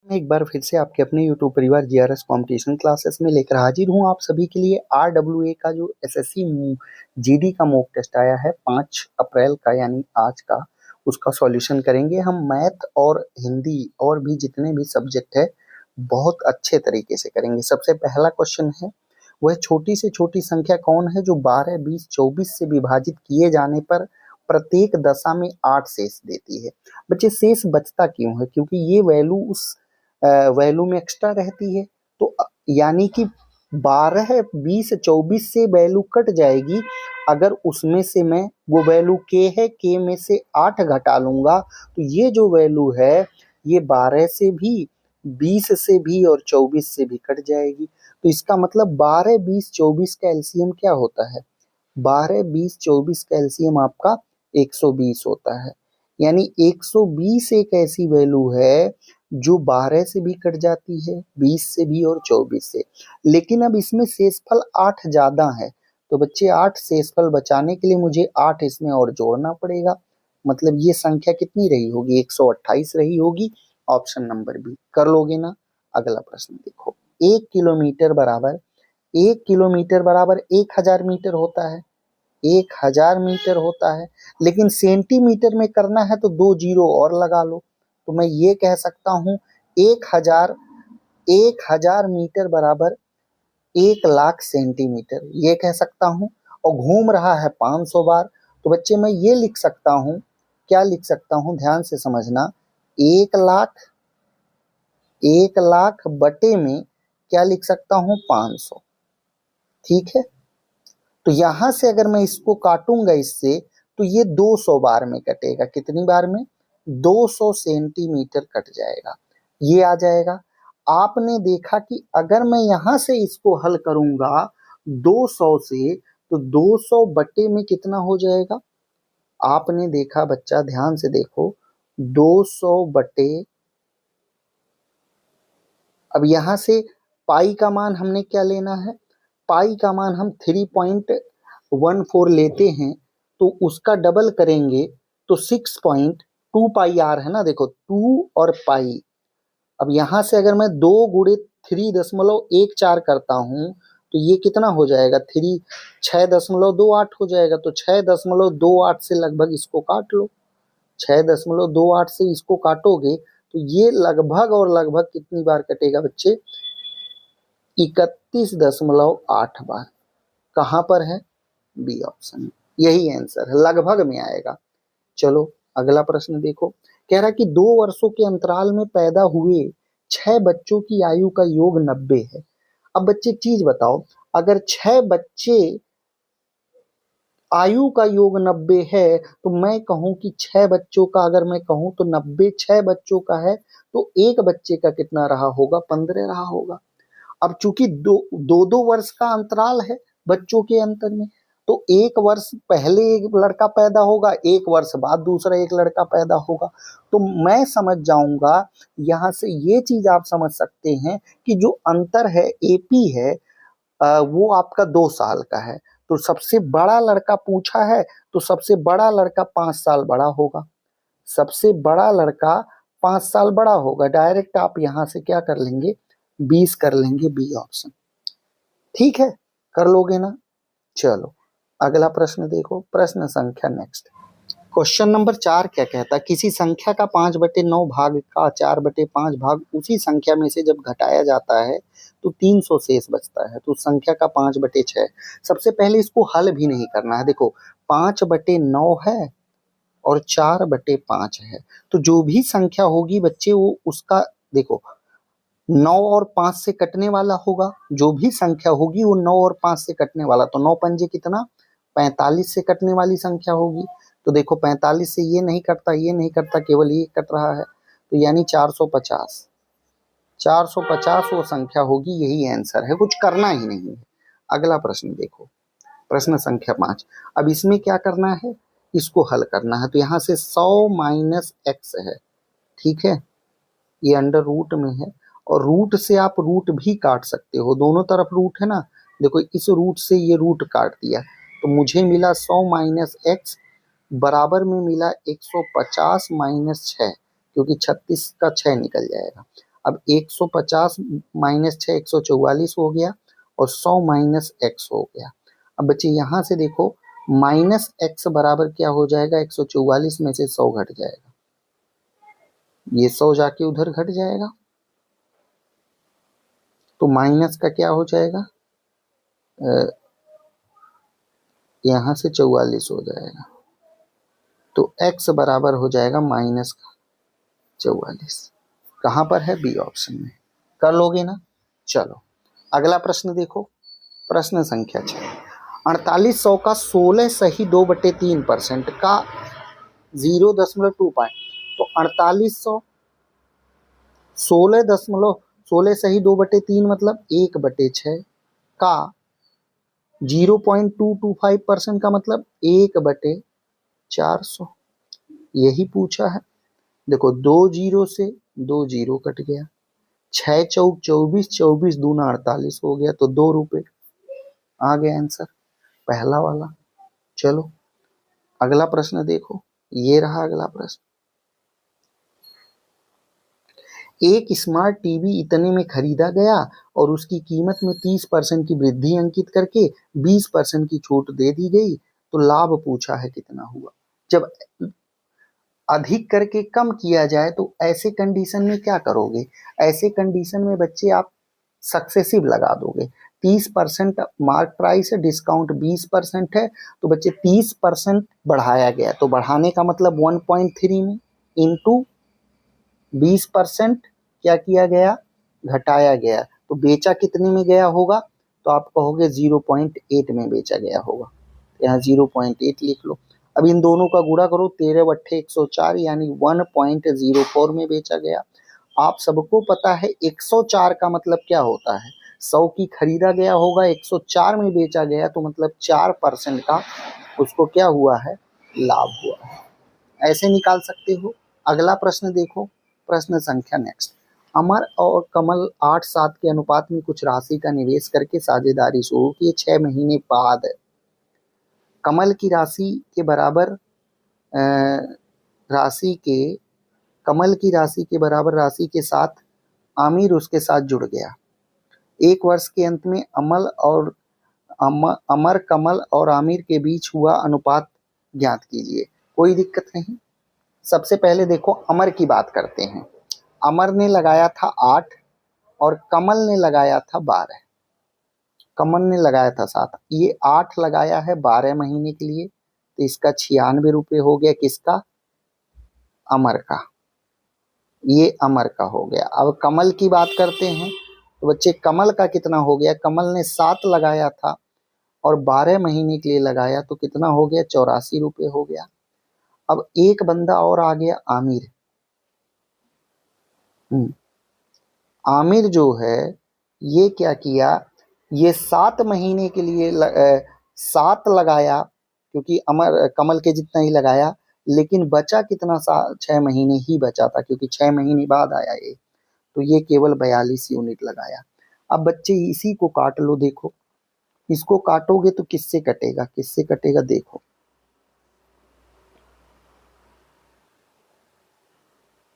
मैं एक बार फिर से आपके अपने यूट्यूब परिवार जीआरएस कंपटीशन क्लासेस में लेकर हाजिर हूँ आप सभी के लिए। आरडब्ल्यूए का जो एसएससी जीडी का मॉक टेस्ट आया है 5 अप्रैल का, यानी आज का, उसका सॉल्यूशन करेंगे हम। मैथ और हिंदी और भी जितने भी सब्जेक्ट है बहुत अच्छे तरीके से करेंगे। सबसे पहला क्वेश्चन है, वह छोटी से छोटी संख्या कौन है जो 12, 20, 24 से विभाजित किए जाने पर प्रत्येक दशा में 8 शेष देती है। बच्चे शेष बचता क्यों है? क्योंकि ये वैल्यू उस वैल्यू में एक्स्ट्रा रहती है, तो यानी कि 12, 20, 24 से वैल्यू कट जाएगी। अगर उसमें से मैं वो वैल्यू के है, के में से 8 घटा लूंगा तो ये जो वैल्यू है ये 12 से भी, 20 से भी और 24 से भी कट जाएगी। तो इसका मतलब 12, 20, 24 का एलसीएम क्या होता है? 12, 20, 24 का एलसीएम आपका 120 होता है। यानी 120 एक ऐसी वैल्यू है जो 12 से भी कट जाती है, 20 से भी और 24 से। लेकिन अब इसमें शेषफल 8 ज्यादा है, तो बच्चे 8 शेषफल बचाने के लिए मुझे 8 इसमें और जोड़ना पड़ेगा। मतलब ये संख्या कितनी रही होगी? 128 रही होगी। Option number B. कर लोगे ना? अगला प्रश्न देखो। 1 किलोमीटर बराबर 1000 मीटर होता है। 1000 मीटर होता है, लेकिन सेंटीमीटर में करना है तो 2 जीरो और लगा लो। तो मैं ये कह सकता हूँ 1000 मीटर बराबर 1,00,000 सेंटीमीटर, ये कह सकता हूँ। और घूम रहा है 500 बार, तो बच्चे मैं ये लिख सकता हूँ, क्या लिख सकता हूँ? ध्यान से समझना। 1,00,000 बटे में क्या लिख सकता हूँ? 500। ठीक है, तो यहां से अगर मैं इसको काटूंगा इससे, तो ये 200 बार में कटेगा। कितनी बार में? 200 सेंटीमीटर कट जाएगा, ये आ जाएगा। आपने देखा कि अगर मैं यहां से इसको हल करूंगा 200 से, तो 200 बटे में कितना हो जाएगा? आपने देखा बच्चा, ध्यान से देखो, 200 बटे, अब यहां से पाई का मान हमने क्या लेना है? पाई का मान हम 3.14 लेते हैं, तो उसका डबल करेंगे तो 6.2 पाई आर है ना। देखो 2 और पाई, अब यहां से अगर मैं 2 गुणे 3.14 करता हूं तो ये कितना हो जाएगा? 6.28 हो जाएगा। तो 6.28 से लगभग इसको काट लो। 6.28 से इसको काटोगे तो ये लगभग और लगभग कितनी बार कटेगा बच्चे? 31.8 बार। कहां पर है? बी ऑप्शन, यही आंसर है, लगभग में आएगा। चलो अगला प्रश्न देखो। कह रहा कि 2 वर्षों के अंतराल में पैदा हुए 6 बच्चों की आयु का योग 90 है। अब बच्चे चीज बताओ, अगर 6 बच्चे आयु का योग 90 है, तो मैं कहूं कि 6 बच्चों का, अगर मैं कहूं तो 90 6 बच्चों का है, तो एक बच्चे का कितना रहा होगा? 15 रहा होगा। अब चूंकि दो वर्ष का अंतराल है बच्चों के अंतर में, तो एक वर्ष पहले एक लड़का पैदा होगा, एक वर्ष बाद दूसरा एक लड़का पैदा होगा। तो मैं समझ जाऊंगा, यहां से ये चीज आप समझ सकते हैं कि जो अंतर है एपी है, वो आपका 2 साल का है। तो सबसे बड़ा लड़का पूछा है, तो सबसे बड़ा लड़का 5 साल बड़ा होगा। सबसे बड़ा लड़का 5 साल बड़ा होगा। डायरेक्ट आप यहां से क्या कर लेंगे? 20 कर लेंगे, बी ऑप्शन। ठीक है, कर लोगे ना? चलो अगला प्रश्न देखो। प्रश्न संख्या नेक्स्ट, क्वेश्चन नंबर 4 क्या कहता है? किसी संख्या का 5/9 भाग का 4/5 भाग उसी संख्या में से जब घटाया जाता है तो 300 शेष बचता है। तो उस संख्या का 5/6। सबसे पहले इसको हल भी नहीं करना है। देखो 5/9 है और 4/5 है, तो जो भी संख्या होगी बच्चे वो उसका, देखो 9 और 5 से कटने वाला होगा। जो भी संख्या होगी वो 9 और 5 से कटने वाला, तो 9 पंजे कितना? 45 से कटने वाली संख्या होगी। तो देखो 45 से ये नहीं कटता, ये नहीं कटता, केवल ये कट रहा है, तो यानी 450। 450 वो संख्या होगी, यही आंसर है, कुछ करना ही नहीं है। अगला प्रश्न देखो, प्रश्न संख्या 5। अब इसमें क्या करना है? इसको हल करना है। तो यहाँ से 100 - x है, ठीक है, ये अंडर रूट में है, और रूट से आप रूट भी काट सकते हो, दोनों तरफ रूट है ना। देखो इस रूट से ये रूट काट दिया, तो मुझे मिला 100 - x बराबर में मिला 150 - 6, क्योंकि 36 का 6 निकल जाएगा। अब 150 माइनस 6 144 हो गया और 100 माइनस x हो गया। अब बच्चे यहाँ से देखो माइनस x बराबर क्या हो जाएगा, 144 में से 100 घट जाएगा, ये 100 जाके उधर घट जाएगा तो माइनस का क्या हो जाएगा, यहाँ से 44 हो जाएगा तो x बराबर हो जाएगा माइनस का 44। कहाँ पर है, बी ऑप्शन में। कर लोगे ना। चलो अगला प्रश्न देखो, प्रश्न संख्या 6। 4800 का 16 सही 2/3% का 0.25 तो 4800 16 सही 2/3 मतलब 1/6 का 0.225% का मतलब 1/400, यही पूछा है। देखो 2 जीरो से 2 जीरो कट गया, 6 चौक 24, 24 दूना 48 हो गया तो 2 रुपए आ गया आंसर, पहला वाला। चलो अगला प्रश्न देखो, ये रहा अगला प्रश्न। एक स्मार्ट टीवी इतने में खरीदा गया और उसकी कीमत में 30% की वृद्धि अंकित करके 20% की छूट दे दी गई, तो लाभ पूछा है कितना हुआ। जब अधिक करके कम किया जाए तो ऐसे कंडीशन में क्या करोगे, ऐसे कंडीशन में बच्चे आप सक्सेसिव लगा दोगे। 30% मार्क प्राइस है, डिस्काउंट 20% है, तो बच्चे 30% बढ़ाया गया, तो बढ़ाने का मतलब 1.3 में इंटू 20% क्या किया गया, घटाया गया, तो बेचा कितने में गया होगा, तो आप कहोगे 0.8 में बेचा गया होगा, यहाँ 0.8 लिख लो। अब इन दोनों का गुणा करो, 13 बट्ठे 104 यानी 1.04 में बेचा गया। आप सबको पता है 104 का मतलब क्या होता है, 100 की खरीदा गया होगा, 104 में बेचा गया, तो मतलब 4% का उसको क्या हुआ है, लाभ हुआ है। ऐसे निकाल सकते हो। अगला प्रश्न देखो, प्रश्न संख्या नेक्स्ट। अमर और कमल 8-7 के अनुपात में कुछ राशि का निवेश करके साझेदारी शुरू की 6 महीने बाद कमल की राशि के बराबर राशि के कमल की राशि के बराबर राशि के साथ आमिर उसके साथ जुड़ गया। एक वर्ष के अंत में अमर कमल और आमिर के बीच हुआ अनुपात ज्ञात कीजिए। कोई दिक्कत नहीं। सबसे पहले देखो अमर की बात करते हैं। अमर ने लगाया था 8 और कमल ने लगाया था 12। कमल ने लगाया था 7, ये 8 लगाया है 12 महीने के लिए, तो इसका 96 रुपये हो गया, किसका, अमर का, ये अमर का हो गया। अब कमल की बात करते हैं, तो बच्चे कमल का कितना हो गया, कमल ने 7 लगाया था और 12 महीने के लिए लगाया, तो कितना हो गया, 84 रुपये हो गया। अब एक बंदा और आ गया, आमिर। आमिर जो है ये क्या किया, ये 7 महीने के लिए 7 लगाया, क्योंकि कमल के जितना ही लगाया, लेकिन बचा कितना, 6 महीने ही बचा था, क्योंकि 6 महीने बाद आया ये, तो ये केवल 42 यूनिट लगाया। अब बच्चे इसी को काट लो, देखो इसको काटोगे तो किससे कटेगा, किससे कटेगा, देखो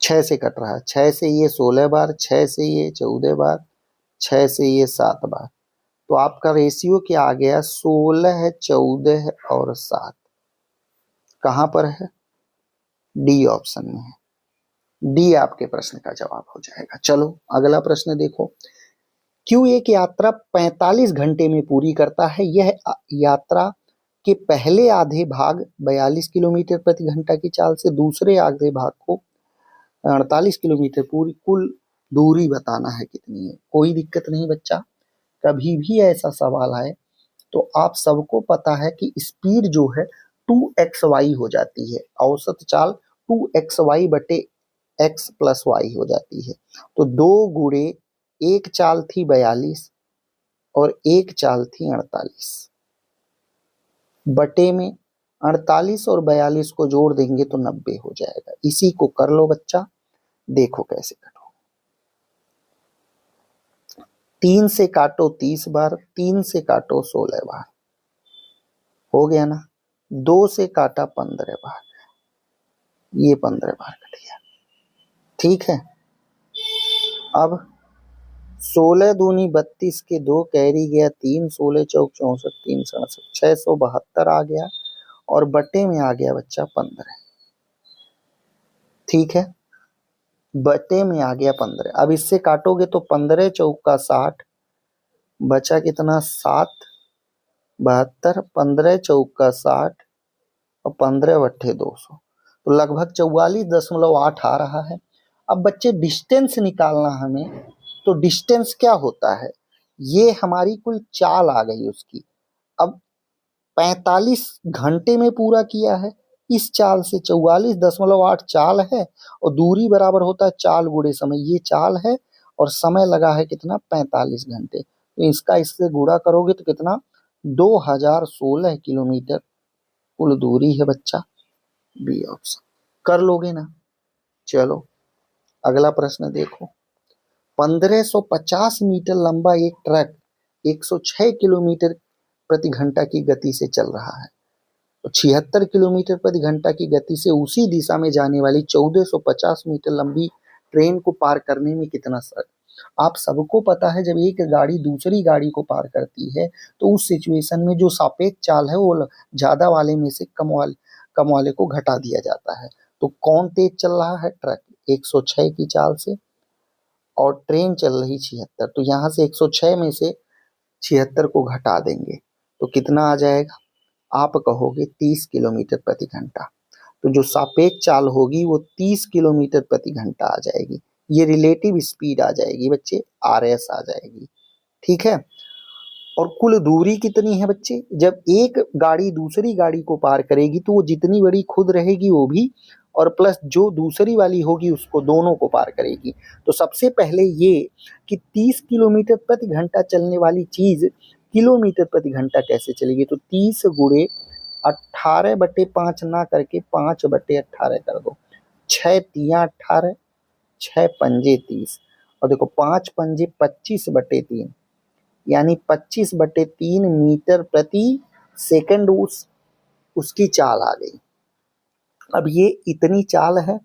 6 से कट रहा है, 6 से ये 16 बार, 6 से ये 14 बार, 6 से ये 7 बार, तो आपका रेशियो क्या आ गया, 16, 14 और 7। कहाँ पर है, डी ऑप्शन में है। डी आपके प्रश्न का जवाब हो जाएगा। चलो अगला प्रश्न देखो। क्यों एक यात्रा 45 घंटे में पूरी करता है, यह यात्रा के पहले आधे भाग 42 किलोमीटर प्रति घंटा की चाल से, दूसरे आधे भाग को 48 किलोमीटर, पूरी कुल दूरी बताना है कितनी है। कोई दिक्कत नहीं बच्चा, कभी भी ऐसा सवाल आए तो आप सबको पता है कि स्पीड जो है 2xy हो जाती है, औसत चाल 2xy बटे x प्लस y हो जाती है। तो 2 गुणे एक चाल थी 42 और एक चाल थी 48, बटे में 48 और 42 को जोड़ देंगे तो 90 हो जाएगा। इसी को कर लो बच्चा, देखो कैसे करो। 3 से काटो 30 बार, 3 से काटो 16 बार, हो गया ना। 2 से काटा 15 बार, ये 15 बार कट गया, ठीक है। अब 16 दूनी 32 के 2 कैरी गया 3, 16 चौक 64, 3 67, 672 आ गया और बटे में आ गया बच्चा 15। ठीक है, बटे में आ गया 15। अब इससे काटोगे तो 15 चौक का 60, बचा कितना 7, 72, 15 चौक का 60 और 15 बट्ठे 200, तो लगभग 44.8 आ रहा है। अब बच्चे डिस्टेंस निकालना हमें, तो डिस्टेंस क्या होता है, ये हमारी कुल चाल आ गई उसकी। अब 45 घंटे में पूरा किया है, इस चाल से 44.8 चाल है और दूरी बराबर होता है चाल गुणे समय, ये चाल है और समय लगा है कितना 45 घंटे, तो इसका इससे गुणा करोगे तो कितना 2016 किलोमीटर कुल दूरी है बच्चा, बी ऑप्शन। कर लोगे ना? चलो अगला प्रश्न देखो। 1550 मीटर लंबा एक ट्रक 106 किलोमीटर प्रति घंटा की गति से चल रहा है, तो 76 किलोमीटर प्रति घंटा की गति से उसी दिशा में जाने वाली 1450 मीटर लंबी ट्रेन को पार करने में कितना समय। आप सबको पता है जब एक गाड़ी दूसरी गाड़ी को पार करती है तो उस सिचुएशन में जो सापेक्ष चाल है वो ज्यादा वाले में से कम वाले को घटा दिया जाता है। तो कौन तेज चल रहा है? ट्रक 106 की चाल से और ट्रेन चल रही 76, तो यहाँ से 106 में से 76 को घटा देंगे तो कितना आ जाएगा? आप कहोगे 30 किलोमीटर प्रति घंटा, तो जो सापेक्ष चाल होगी वो 30 किलोमीटर प्रति घंटा आ जाएगी। ये रिलेटिव स्पीड आ जाएगी बच्चे, RS आ जाएगी। ठीक है, और कुल दूरी कितनी है बच्चे? जब एक गाड़ी दूसरी गाड़ी को पार करेगी तो वो जितनी बड़ी खुद रहेगी वो भी, और प्लस जो दूसरी वाली होगी उसको दोनों को पार करेगी। तो सबसे पहले ये कि 30 किलोमीटर प्रति घंटा चलने वाली चीज किलोमीटर प्रति घंटा कैसे चलेगी, तो 30 गुणे 18/5 ना करके 5/18 कर दो, 6 तिया 18, 6 पंजे 30 और देखो 5 पंजे 25/3, यानी 25/3 मीटर प्रति सेकंड उसकी चाल आ गई। अब ये इतनी चाल है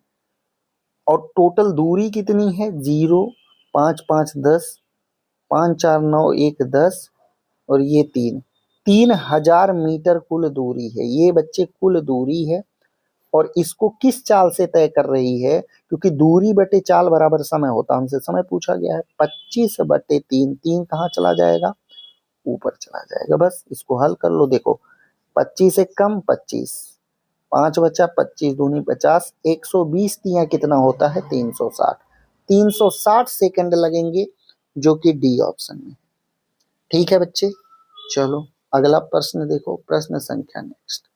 और टोटल दूरी कितनी है? 0, 5 5 10, 5 4 9 1 10 और ये 3000 मीटर कुल दूरी है। ये बच्चे कुल दूरी है और इसको किस चाल से तय कर रही है? क्योंकि दूरी बटे चाल बराबर समय होता है, हमसे समय पूछा गया है। 25/3, 3 कहाँ चला जाएगा? ऊपर चला जाएगा। बस इसको हल कर लो। देखो 25 से कम 25, 5 बचा 25 दूनी 50, 120 तिया कितना होता है? 360, 360 सेकंड लगेंगे, जो कि डी ऑप्शन में। ठीक है बच्चे, चलो अगला प्रश्न देखो, प्रश्न संख्या नेक्स्ट।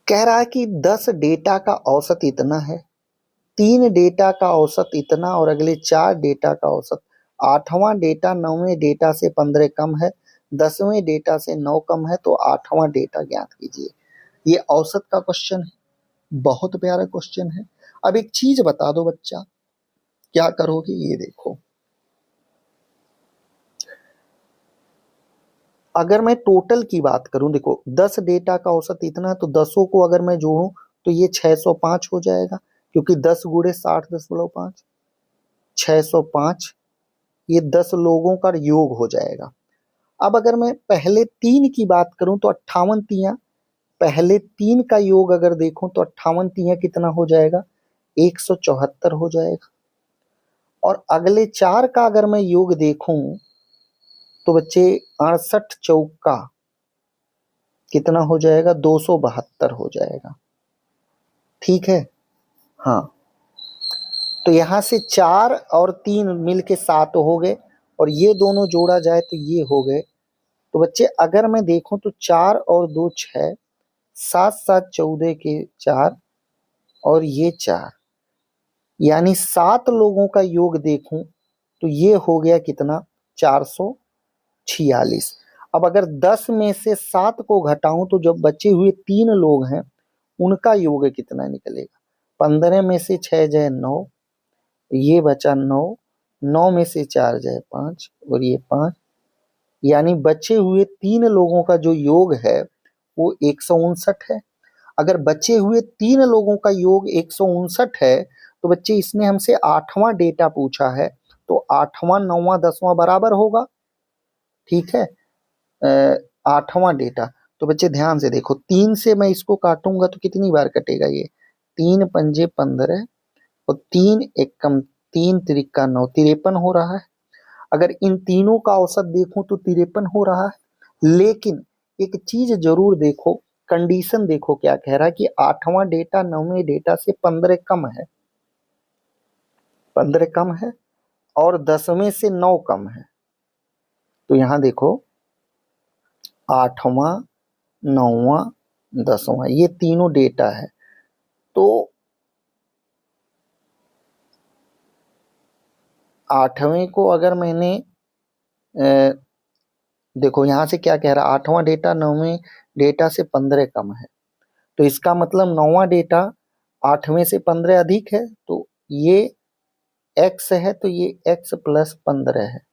कह रहा है कि 10 डेटा का औसत इतना है, 3 डेटा का औसत इतना और अगले 4 डेटा का औसत। 8वां डेटा 9वें डेटा से 15 कम है, 10वें डेटा से 9 कम है, तो 8वां डेटा ज्ञात कीजिए। ये औसत का क्वेश्चन है, बहुत प्यारा क्वेश्चन है। अब एक चीज बता दो बच्चा, क्या करोगे ये देखो। अगर मैं टोटल की बात करूं, देखो 10 डेटा का औसत इतना है, तो 10 को अगर मैं जोड़ूं तो ये 605 हो जाएगा, क्योंकि 10 गुणे 60.5, 605, ये 10 लोगों का योग हो जाएगा। अब अगर मैं पहले 3 की बात करूं तो 58 तिया, पहले 3 का योग अगर देखूं तो 58 तिया कितना हो जाएगा? 174 हो जाएगा। और अगले 4 का अगर मैं योग देखूं तो बच्चे 68 चौका कितना हो जाएगा? 272 हो जाएगा। ठीक है, हाँ, तो यहां से 4 और 3 मिलके 7 हो गए और ये दोनों जोड़ा जाए तो ये हो गए। तो बच्चे अगर मैं देखूं तो 4 और 2 6, 7 7 14 के 4 और ये 4, यानी 7 लोगों का योग देखूं तो ये हो गया कितना? 446। अब अगर 10 में से 7 को घटाऊं तो जब बचे हुए 3 लोग हैं उनका योग कितना निकलेगा? 15 में से 6 जाए 9, ये बचा 9, 9 में से 4 जाए 5 और ये 5, यानी बचे हुए 3 लोगों का जो योग है वो 159 है। अगर बचे हुए 3 लोगों का योग 159 है तो बच्चे इसने हमसे 8वां डेटा पूछा है, तो 8वां 9वां 10वां बराबर होगा, ठीक है। 8वां डेटा, तो बच्चे ध्यान से देखो, 3 से मैं इसको काटूंगा तो कितनी बार कटेगा ये, 3 पंजे 15 और 3 एकम 3 त्रिका 9, 53 हो रहा है। अगर इन तीनों का औसत देखूं तो 53 हो रहा है। लेकिन एक चीज जरूर देखो, कंडीशन देखो क्या कह रहा है कि 8वां डेटा 9वें डेटा से 15 कम है, 15 कम है, और 10वें से 9 कम है। तो यहां देखो 8वां 9वां 10वां ये तीनों डेटा है, तो 8वें को अगर मैंने देखो यहां से क्या कह रहा है, 8वां डेटा 9वें डेटा से 15 कम है, तो इसका मतलब 9वां डेटा 8वें से 15 अधिक है, तो ये x है, तो ये x प्लस 15 है,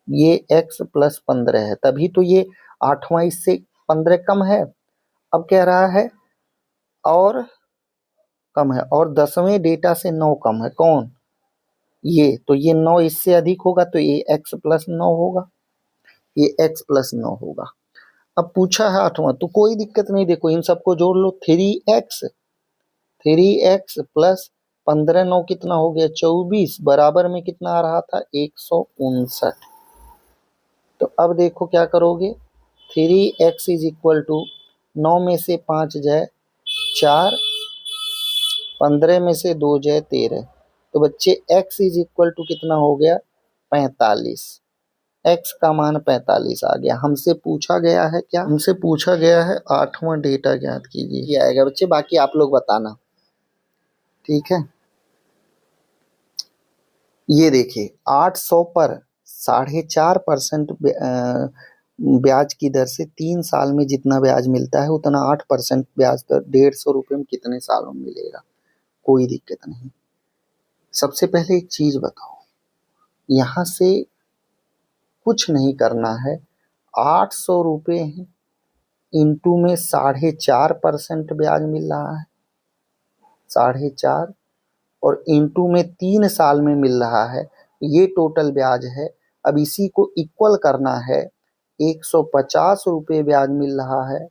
ये x प्लस 15 है, तभी तो ये 8वां इससे 15 कम है। अब कह रहा है और कम है, और 10वें डेटा से 9 कम है, कौन ये, तो ये 9 इससे अधिक होगा, तो ये x प्लस 9 होगा, ये x प्लस 9 होगा। अब पूछा है 8वां, तो कोई दिक्कत नहीं, देखो इन सबको जोड़ लो, 3x प्लस 15 9 कितना हो गया 24, बराबर में कितना आ रहा था 159। तो अब देखो क्या करोगे, 3x इज इक्वल टू 9 में से 5 जाए 4, 15 में से 2 जाए 13, तो बच्चे x इज इक्वल टू कितना हो गया 45, x का मान 45 आ गया। हमसे पूछा गया है क्या, हमसे पूछा गया है 8वां डेटा ज्ञात कीजिए, ये आएगा बच्चे, बाकी आप लोग बताना, ठीक है। ये देखिए 800 पर 4.5% ब्याज की दर से 3 साल में जितना ब्याज मिलता है उतना 8% ब्याज दर 150 रुपये में कितने सालों में मिलेगा, कोई दिक्कत नहीं। सबसे पहले एक चीज बताओ, यहां से कुछ नहीं करना है, 800 रुपये है, इंटू में 4.5% ब्याज मिल रहा है, 4.5, और इंटू में 3 साल में मिल रहा है, ये टोटल ब्याज है। अब इसी को इक्वल करना है, 150 रुपये ब्याज मिल रहा है,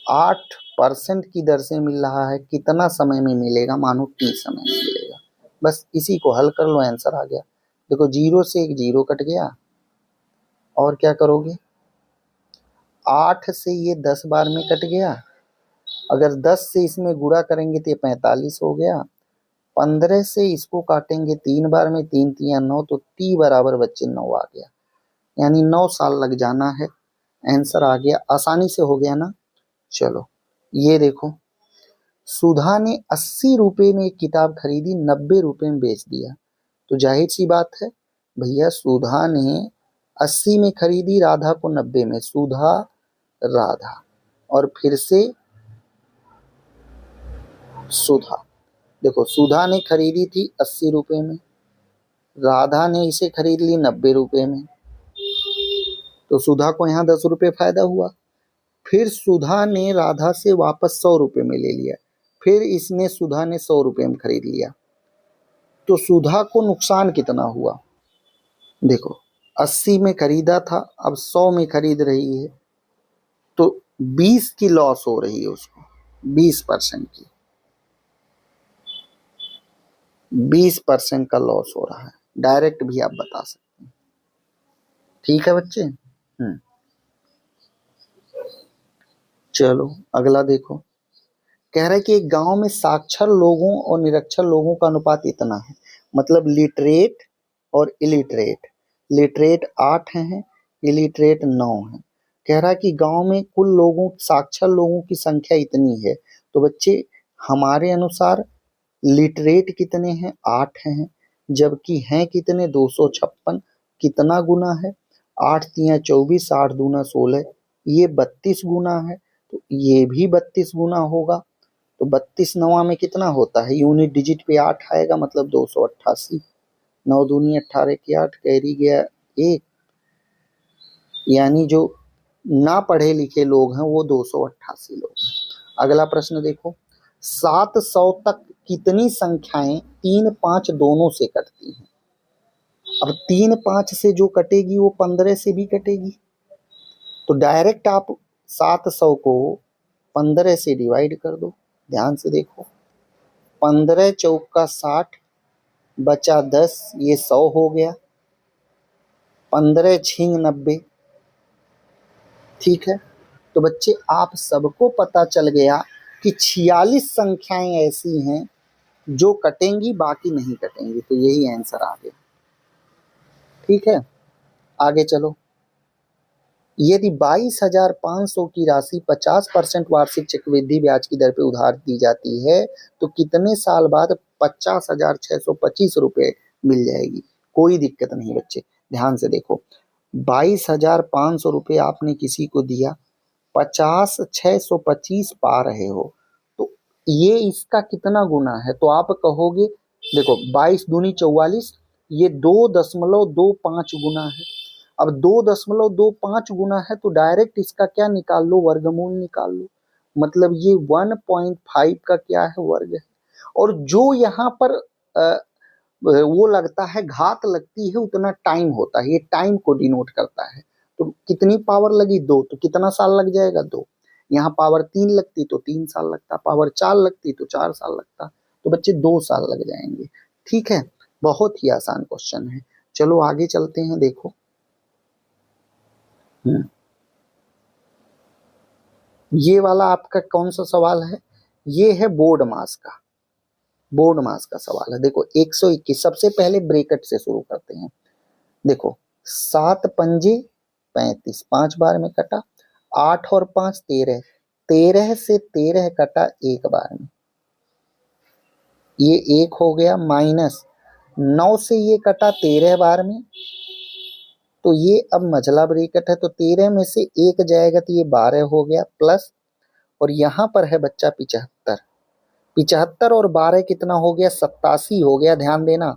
8% की दर से मिल रहा है, कितना समय में मिलेगा, मानो t समय में मिलेगा। बस इसी को हल कर लो, आंसर आ गया। देखो 0 से एक 0 कट गया, और क्या करोगे, 8 से ये 10 बार में कट गया, अगर 10 से इसमें गुणा करेंगे तो ये 45 हो गया, 15 से इसको काटेंगे 3 बार में, 3 3 9, तो t बराबर बच्चे 9 आ गया, यानी 9 साल लग जाना है। आंसर आ गया, आसानी से हो गया ना। चलो ये देखो, सुधा ने 80 रुपये में एक किताब खरीदी, 90 रुपये में बेच दिया, तो जाहिर सी बात है भैया, सुधा ने 80 में खरीदी, राधा को 90 में, सुधा राधा, और फिर से सुधा, देखो सुधा ने खरीदी थी 80 रुपये में, राधा ने इसे खरीद ली 90 रुपये में, तो सुधा को यहाँ 10 रुपये फायदा हुआ। फिर सुधा ने राधा से वापस 100 रुपये में ले लिया, फिर इसने सुधा ने 100 रुपये में खरीद लिया, तो सुधा को नुकसान कितना हुआ, देखो 80 में खरीदा था, अब 100 में खरीद रही है, तो 20 की लॉस हो रही है उसको, 20% की, 20% का लॉस हो रहा है, डायरेक्ट भी आप बता सकते हैं, ठीक है बच्चे। चलो अगला देखो, कह रहा है कि एक गांव में साक्षर लोगों और निरक्षर लोगों का अनुपात इतना है, मतलब लिटरेट और इलिटरेट, लिटरेट 8 हैं, इलिटरेट 9 हैं। कह रहा है कि गांव में कुल लोगों, साक्षर लोगों की संख्या इतनी है, तो बच्चे हमारे अनुसार लिटरेट कितने हैं, 8 हैं, जबकि हैं कितने 256, कितना गुना है, 8 तिया 24, 8 दूना 16, ये 32 गुना है, तो ये भी 32 गुना होगा, तो 32 9 में कितना होता है, यूनिट डिजिट पे 8 आएगा, मतलब 288, 9 दूनी 18 की 8, कैरी गया 1, यानी जो ना पढ़े लिखे लोग हैं वो 288 लोग हैं। अगला प्रश्न देखो, 700 तक कितनी संख्याएं 3 5 दोनों से कटती हैं? अब 3 5 से जो कटेगी वो 15 से भी कटेगी, तो डायरेक्ट आप 700 को 15 से डिवाइड कर दो। ध्यान से देखो, 15 चौका 60 बचा 10, ये 100 हो गया, 15 छिंग 90। ठीक है, तो बच्चे आप सबको पता चल गया कि 46 संख्याएं ऐसी हैं जो कटेंगी, बाकी नहीं कटेंगी, तो यही आंसर आ गया। ठीक है, आगे चलो। यदि 22,500 की राशि 50% वार्षिक चक्रवृद्धि ब्याज की दर पे उधार दी जाती है तो कितने साल बाद 50,625 रुपये मिल जाएगी? कोई दिक्कत नहीं बच्चे, ध्यान से देखो, 22,500 रुपये आपने किसी को दिया, 50,625 पा रहे हो, तो ये इसका कितना गुना है? तो आप कहोगे, देखो 22 दूनी 44, ये 2.25 गुना है। अब 2.25 गुना है तो डायरेक्ट इसका क्या निकाल लो, वर्गमूल निकाल लो, मतलब ये 1.5 का क्या है, वर्ग है। और जो यहाँ पर वो लगता है, घात लगती है, उतना टाइम होता है, ये टाइम को डिनोट करता है। तो कितनी पावर लगी, 2, तो कितना साल लग जाएगा, 2। यहाँ पावर 3 लगती तो 3 साल लगता, पावर 4 लगती तो 4 साल लगता, तो बच्चे 2 साल लग जाएंगे। ठीक है, बहुत ही आसान क्वेश्चन है। चलो आगे चलते हैं, देखो। ये वाला आपका कौन सा सवाल है? ये है बोर्ड मास का, बोर्ड मास का सवाल है। देखो 121, सबसे पहले ब्रैकेट से शुरू करते हैं। देखो 7 पंजे 35, 5 बार में कटा, 8 और 5 13, 13 से 13 कटा एक बार में, ये 1 हो गया, माइनस 9 से ये कटा 13 बार में, तो ये अब मझला ब्रैकेट है, तो 13 में से 1 जाएगा तो ये 12 हो गया, प्लस, और यहाँ पर है बच्चा 75, 75 और 12 कितना हो गया, 87 हो गया। ध्यान देना,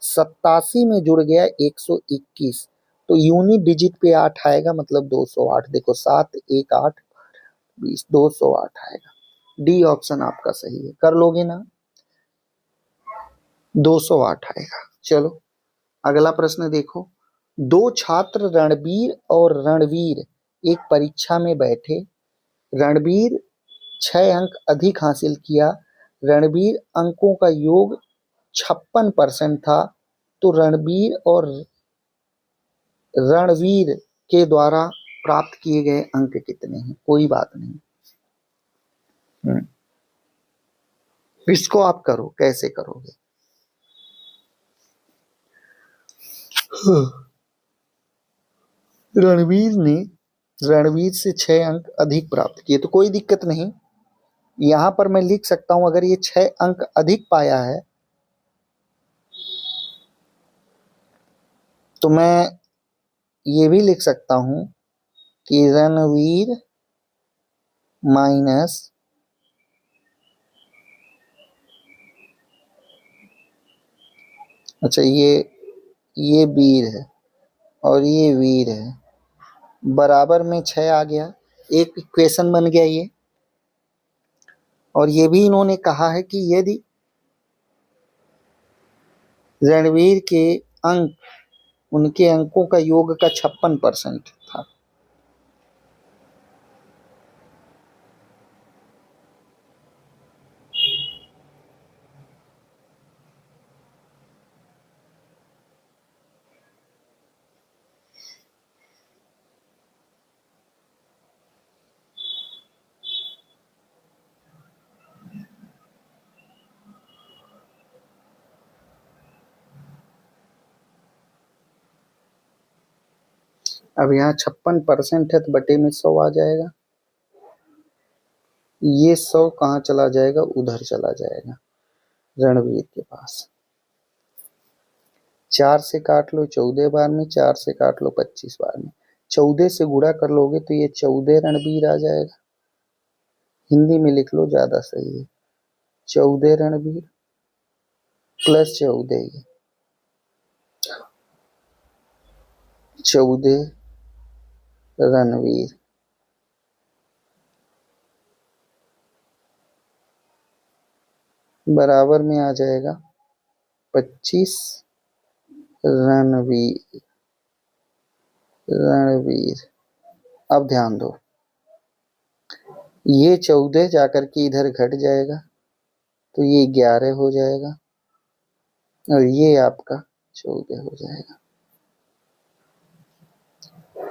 87 में जुड़ गया 121, तो यूनिट डिजिट पे 8 आएगा, मतलब 208। देखो 7 1 8 20, 208 आएगा। डी ऑप्शन आपका सही है, कर लोगे ना, 208 आएगा। चलो अगला प्रश्न देखो। 2 छात्र रणबीर और रणवीर एक परीक्षा में बैठे, रणबीर 6 अंक अधिक हासिल किया, रणबीर अंकों का योग 56% था, तो रणबीर और रणवीर के द्वारा प्राप्त किए गए अंक कितने हैं? कोई बात नहीं, इसको आप करो, कैसे करोगे? रणवीर से 6 अंक अधिक प्राप्त किए, तो कोई दिक्कत नहीं, यहां पर मैं लिख सकता हूं, अगर ये 6 अंक अधिक पाया है तो मैं ये भी लिख सकता हूं कि रणवीर माइनस अच्छा ये वीर है और ये वीर है, बराबर में 6 आ गया, एक इक्वेशन बन गया ये। और ये भी इन्होंने कहा है कि यदि रणवीर के अंक, उनके अंकों का योग का 56% था। अब यहाँ 56% है तो बटे में 100 आ जाएगा, ये 100 कहाँ चला जाएगा, उधर चला जाएगा रणवीर के पास। 4 से काट लो 14 बार में, 4 से काट लो 25 बार में, 14 से गुणा कर लोगे तो ये 14 रणवीर आ जाएगा। हिंदी में लिख लो, ज्यादा सही है, 14 रणवीर प्लस 14 ये 14 रणवीर। बराबर में आ जाएगा 25 रणवीर। रणवीर, अब ध्यान दो, ये 14 जाकर के इधर घट जाएगा तो ये 11 हो जाएगा और ये आपका 14 हो जाएगा।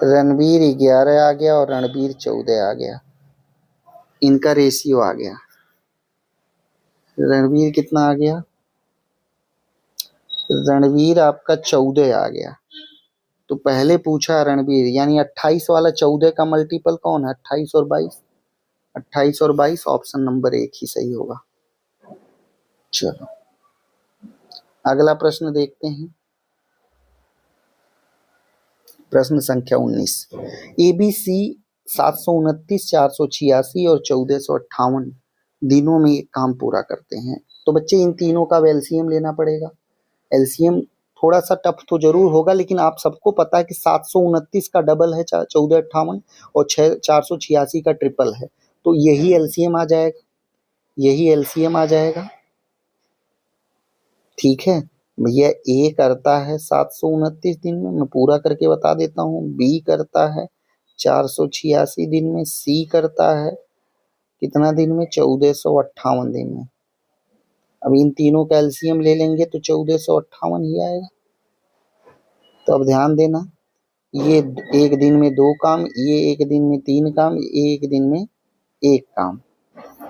रणवीर 11 आ गया और रणवीर 14 आ गया, इनका रेशियो आ गया। रणवीर कितना आ गया? रणवीर आपका 14 आ गया। तो पहले पूछा रणवीर, यानी 28 वाला 14 का मल्टीपल कौन है? 28 और 22। 28 और 22, ऑप्शन नंबर 1 ही सही होगा। चलो अगला प्रश्न देखते हैं। प्रश्न संख्या 19। एबीसी 729, 486 और 1458 दिनों में एक काम पूरा करते हैं। तो बच्चे इन तीनों का एलसीएम लेना पड़ेगा। एलसीएम थोड़ा सा टफ तो जरूर होगा, लेकिन आप सबको पता है कि 729 का डबल है 1458 और 486 का ट्रिपल है, तो यही एलसीएम आ जाएगा, यही एलसीएम आ जाएगा। ठीक है भैया, ए करता है 729 दिन में, मैं पूरा करके बता देता हूँ। बी करता है 486 दिन में। सी करता है कितना दिन में? 1458 दिन में। अब इन तीनों का एलसीएम ले लेंगे तो 1458 ही आएगा। तो अब ध्यान देना, ये एक दिन में 2 काम, ये एक दिन में 3 काम, ये एक दिन में 1 काम।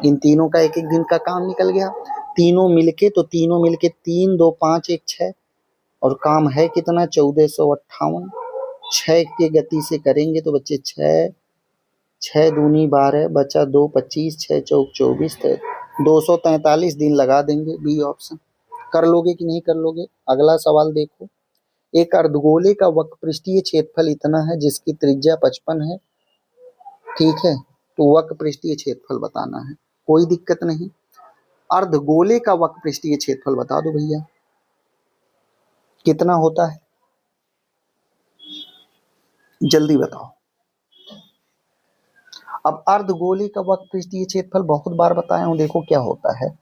इन तीनों का एक एक दिन का काम निकल गया। तीनों मिलके 3 2 5 1 6 और काम है कितना? 1458। 6 के गति से करेंगे तो बच्चे 6 दूनी 12 बचा 2 25, 6 चौक 24, 243 दिन लगा देंगे। B option. कर लोगे कि नहीं कर लोगे? अगला सवाल देखो। एक अर्धगोले का वक्रपृष्ठीय क्षेत्रफल इतना है जिसकी त्रिज्या 55 है। ठीक है, तो वक्रपृष्ठीय क्षेत्रफल बताना है, कोई दिक्कत नहीं। अर्धगोले का वक्रपृष्ठीय क्षेत्रफल बता दो भैया, कितना होता है? जल्दी बताओ। अब अर्धगोले का वक्रपृष्ठीय क्षेत्रफल बहुत बार बताया हूं, देखो क्या होता है।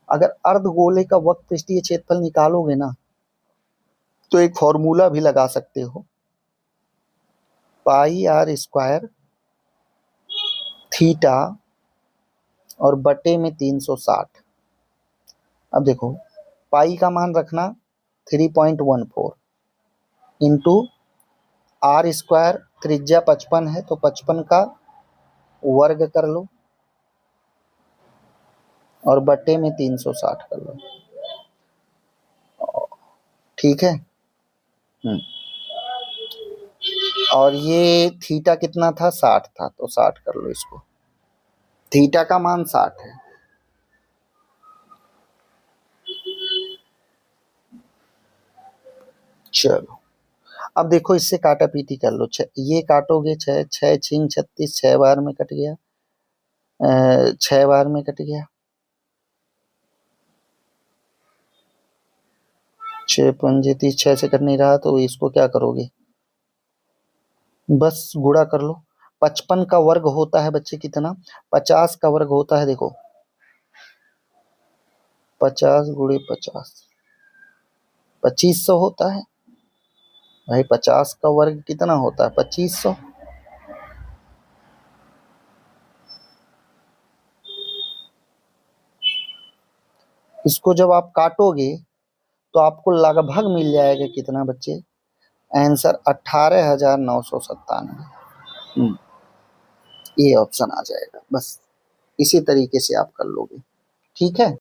अगर अर्धगोले का वक्रपृष्ठीय क्षेत्रफल निकालोगे ना, तो एक फॉर्मूला भी लगा सकते हो, पाई आर स्क्वायर थीटा और बटे में 360। अब देखो, पाई का मान रखना 3.14 इंटू आर स्क्वायर, त्रिज्या 55 है तो 55 का वर्ग कर लो और बटे में 360 कर लो। ठीक है। और ये थीटा कितना था? 60 था, तो 60 कर लो इसको। थीटा का मान 60 है। चलो अब देखो, इससे काटा पीटी कर लो। ये काटोगे 6 6 6 36, 6 बार में कट गया, 6 बार में कट गया। 6 पंजे 30, 6 से कट नहीं रहा तो इसको क्या करोगे? बस गुणा कर लो। 55 का वर्ग होता है बच्चे कितना? 50 का वर्ग होता है, देखो 50 गुणे 50 2500 होता है भाई। 50 का वर्ग कितना होता है? 2500। इसको जब आप काटोगे तो आपको लगभग मिल जाएगा कितना बच्चे? आंसर 18,997। ये ऑप्शन आ जाएगा। बस इसी तरीके से आप कर लोगे। ठीक है।